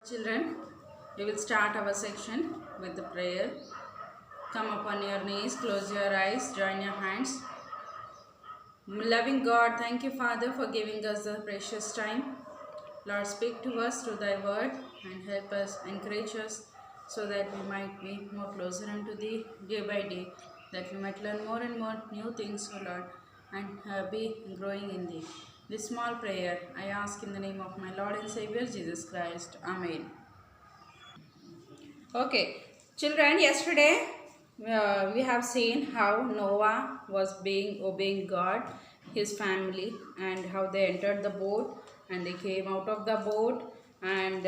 Children, we will start our section with the prayer. Come upon your knees, close your eyes, join your hands. Loving God, thank you, Father, for giving us the precious time. Lord, speak to us through thy word and help us, encourage us, so that we might be more closer unto thee day by day, that we might learn more and more new things, O Lord, and be growing in thee. This small prayer I ask in the name of my Lord and Savior Jesus Christ. Amen. Okay, children, yesterday we have seen how Noah was obeying God, his family, and how they entered the boat and they came out of the boat, and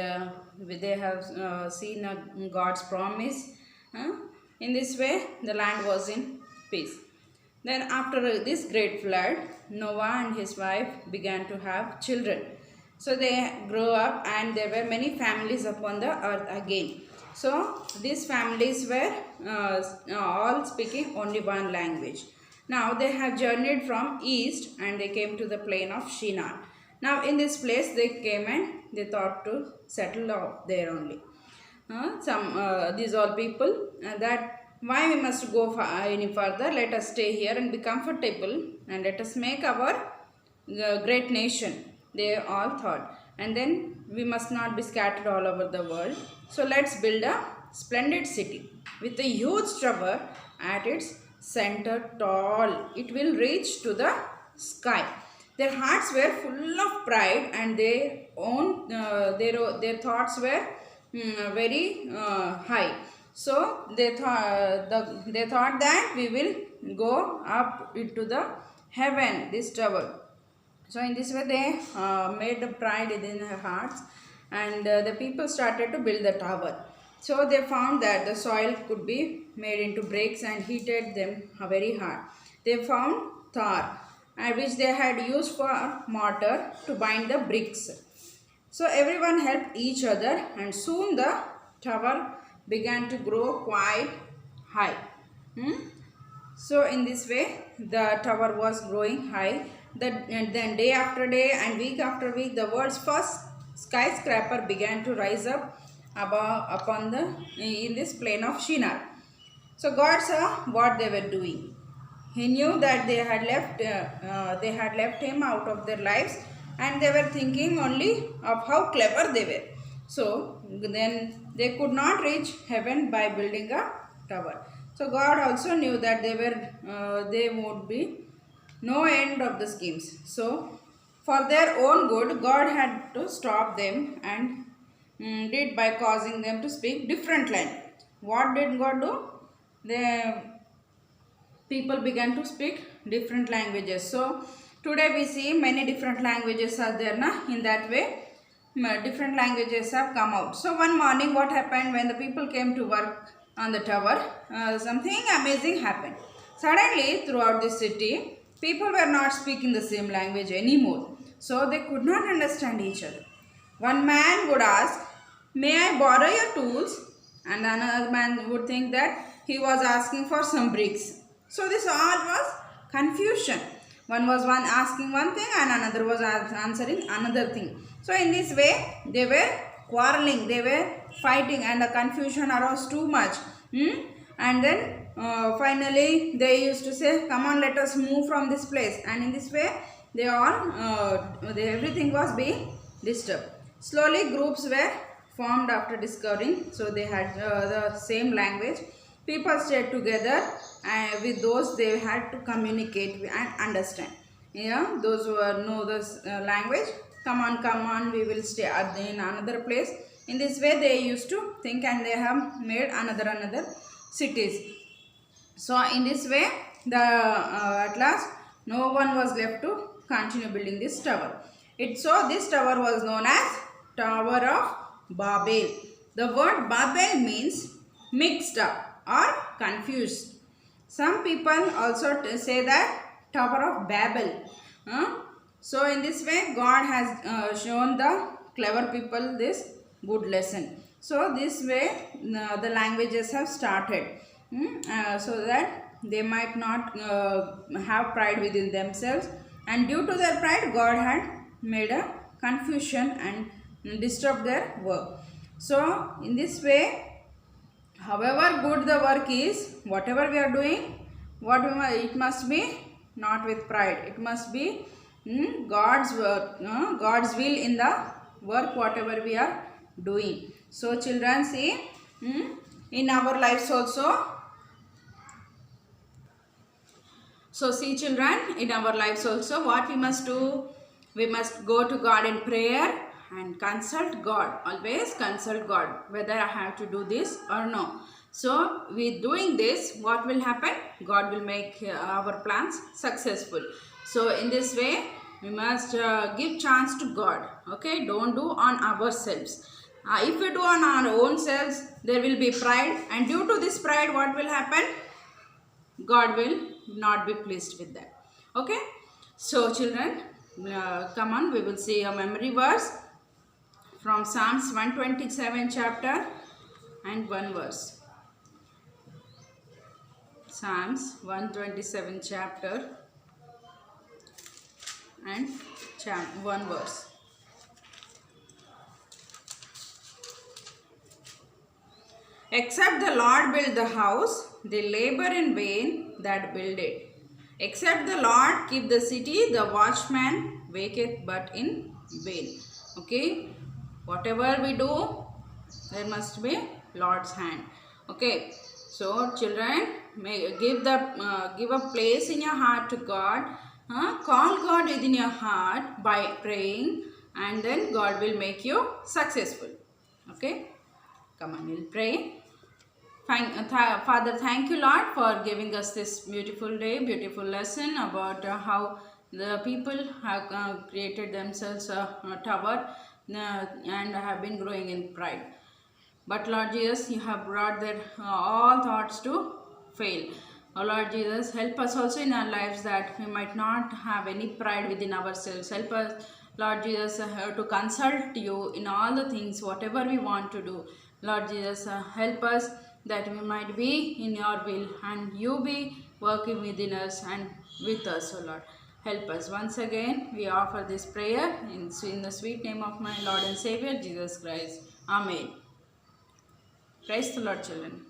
they have seen God's promise. Uh, in this way, the land was in peace. Then, after this great flood, Noah and his wife began to have children. So they grew up, and there were many families upon the earth again. So these families were all speaking only one language. Now they have journeyed from east and they came to the plain of Shinar. Now in this place they came and they thought to settle out there only. These all people that why we must go any further, let us stay here and be comfortable and let us make our great nation, they all thought. And then we must not be scattered all over the world, so let's build a splendid city with a huge tower at its center, tall, it will reach to the sky. Their hearts were full of pride and their thoughts were very high. So they thought that we will go up into the heaven, this tower. So in this way they made the pride in their hearts, and the people started to build the tower. So they found that the soil could be made into bricks and heated them very hard. They found tar, which they had used for mortar to bind the bricks. So everyone helped each other, and soon the tower began to grow quite high. So in this way the tower was growing high. And then day after day and week after week, the world's first skyscraper began to rise up in this plain of Shinar. So God saw what they were doing. He knew that they had left him out of their lives, and they were thinking only of how clever they were. So then they could not reach heaven by building a tower. So God also knew that they would be no end of the schemes. So for their own good, God had to stop them, and did by causing them to speak different language. What did God do? The people began to speak different languages. So today we see many different languages are there na. In that way different languages have come out. So one morning what happened, when the people came to work on the tower, something amazing happened. Suddenly throughout the city, people were not speaking the same language anymore. So they could not understand each other. One man would ask, "May I borrow your tools?" And another man would think that he was asking for some bricks. So this all was confusion. One asking one thing and another was answering another thing. So in this way they were quarreling, they were fighting, and the confusion arose too much. And then finally they used to say, "Come on, let us move from this place." And in this way everything was being disturbed. Slowly groups were formed after discovering, so they had the same language. People stayed together, and with those they had to communicate and understand. Those who know this language, come on, we will stay in another place. In this way they used to think, and they have made another cities. So in this way at last no one was left to continue building this tower. So this tower was known as Tower of Babel. The word Babel means mixed up or confused. Some people also say that Tower of Babel. So in this way God has shown the clever people this good lesson. So this way the languages have started, so that they might not have pride within themselves, and due to their pride God had made a confusion and disturbed their work. So in this way, however good the work is, whatever we are doing, it must be not with pride. It must be God's work, God's will in the work whatever we are doing. So children, see, in our lives also. So see children, in our lives also what we must do? We must go to God in prayer and consult God. Always consult God whether I have to do this or no. So with doing this, what will happen? God will make our plans successful. So in this way, we must give chance to God. Okay, don't do on ourselves. If we do on our own selves, there will be pride, and due to this pride, what will happen? God will not be pleased with that. Okay. So children, come on, we will see a memory verse from Psalms 127 chapter and one verse. Psalms 127 chapter and one verse. Except the Lord build the house, they labor in vain that build it. Except the Lord keep the city, the watchman waketh but in vain. Okay, whatever we do, there must be Lord's hand. Okay, so children, give a place in your heart to God. Call God within your heart by praying, and then God will make you successful. Okay, come on, we'll pray. Father, thank you, Lord, for giving us this beautiful day, beautiful lesson about how the people have created themselves a tower and have been growing in pride. But Lord Jesus, you have brought their all thoughts to fail. Oh Lord Jesus, help us also in our lives that we might not have any pride within ourselves. Help us, Lord Jesus, to consult you in all the things, whatever we want to do. Lord Jesus, help us that we might be in your will and you be working within us and with us, O Lord. Help us. Once again, we offer this prayer in the sweet name of my Lord and Savior, Jesus Christ. Amen. Praise the Lord, children.